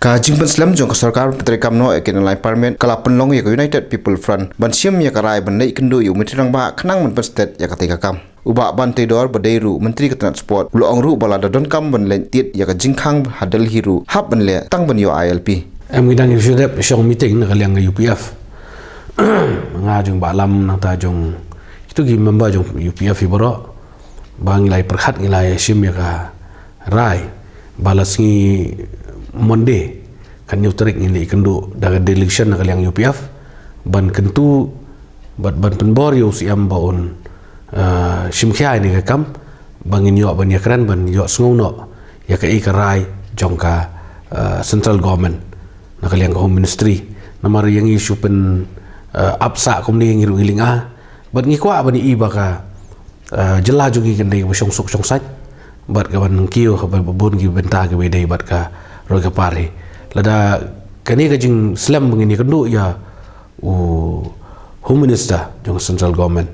Kajing Slem jong sarkar Pyntreikam no ekenalai parliament kalapan long ya United People Front ban siam ya karai ban nei Kynduh yu mitrang ba khnang man state ya Pyntreikam uba ban tedor badeiru menteri ke transport lo angru balada don kam ban len tit ya ka jingkhang hadal hiru hab ban le tang ban yo ILP em ngidang yu shudep shong meeting na kalyang UPF nga jong balam na ta jong itu gi member jong UPF iboro bang ilai perkhat ilai sim ya ka rai balas ngi Monday kan nyutrik ini Kynduh daga delegation na kalyang UPF ban kentu ban penbor yu siam baun simkhia ini kam bangin yo ban yakran ban yo sngono ya ka ikarai jongka central government na kalyang home ministry namar yang isu pen apsa komni ngiru ngilinga ban ngikwa ban iba ka jela jugi kendai bosong sok song sat bat ka ban kiyo ka babon gi benta ge bedai bat ka roi ka pare lada kani ka jing Slem ngini Kynduh ya home minister jong central government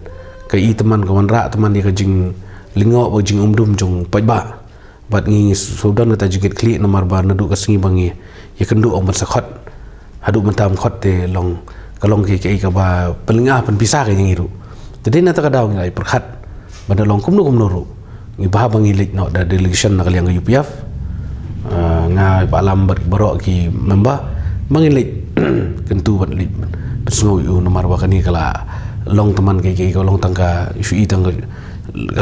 ka i teman kawan ra teman dia ka jing lingo ba jing umdum jong pajba bat ngi sudan ta jigit kli nomor bar nadu ka singi bangi ya Kynduh ong sakhot hadu mentam khot te long kalong ki ka ba pelinga pen pisah ka ngiru jadi na ta ka daw ngai perkhat banda long kumnu ru ngi bah bangi lik no da delegation na kalyang UPF nga balam baro ki member mangilik Kynduh ban lik pesngo yu nomor ba kani kala long teman kai ka long tangka isu i tangka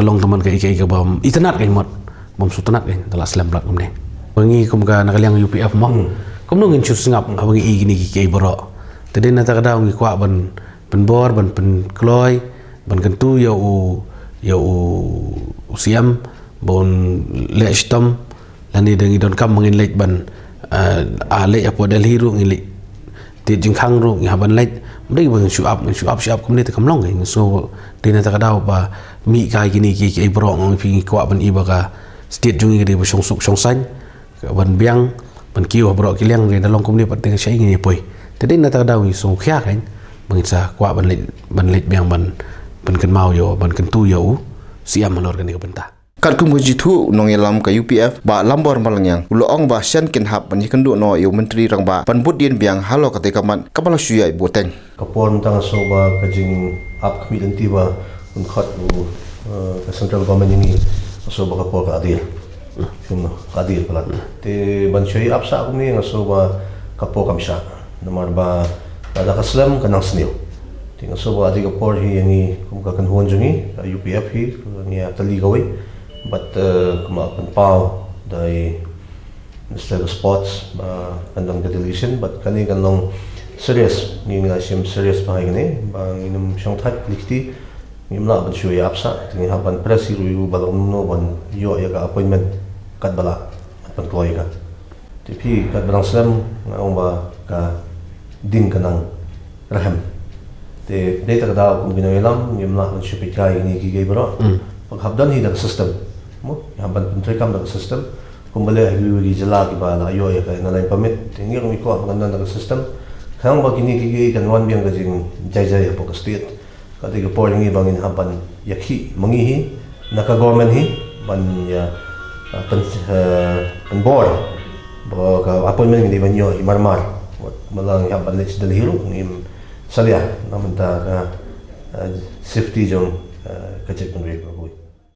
long teman kai ka bam itanat kai mot bam sutanat kai dala Slem plat umne bangi kum ka na kalyang UPF mong kum no ngin chus ngap abangi i gini ki kai baro tadi na ta ka daw ngi kwa ban penbor ban pen kloy ban Kynduh ya siam bon le stom lani dengi don kam mangin lek ban le apo dal hiru ngi lek ti jingkhang ru ngi haban lek mdai bang shu up kumni te kamlong ngi so dina ta kadaw ba mi kai gini ki bro ngi pi kwa ban iba ka state jungi de bosong suk song san ban biang ban kiu bro ki leng ngi dalong kumni pat te sai ngi poi tadi na ta kadaw ngi so khia kan bang sa kwa ban lek biang ban kan mau yo ban Kynduh yo siam malor kan ni benta kat kum jitu nong elam ka UPF ba lambor malangyang uloong ba sian kin hap ban Kynduh no yu menteri rang ba pan budien biang halo ka tekaman kapala suyai boteng kapon tang so ba kajing up committee ba un khat ka central government ni so ba kapor ka adil no adil pala te ban shui up sa kumni so ba kapor kamsha namar ba da ka Slem kanang snil ting so ba adil kapor hi yani kum ka kan hon jungi UPF hi ni tali gawi but kuma kan pau dai Mr. Sports kandang delegation but kani kan long serious ni nga sim serious ba ngini bang inum syang that likti ngimla ban shu ya apsa tingi haban press ru balong no ban yo ya ka appointment kat bala pan kloi ka tipi kat balang Slem ngong ba ka din kanang raham te data ka daw kung ginoylam ngimla ban shu pikai ni ki gebro pag habdan hi da system mo haban Pyntreikam da system kumbale hiwi jala ki bala yo ya ka na permit tingi ro ko ang da system khang ba kini ki kan wan biang ka jing jai po ka state ka te ko ngi bangin haban yakhi mangi hi naka government hi ban ya pen board ba ka appointment ni ban yo marmar malang haban lech dal hiru ngim salia namanta ka safety jong ka check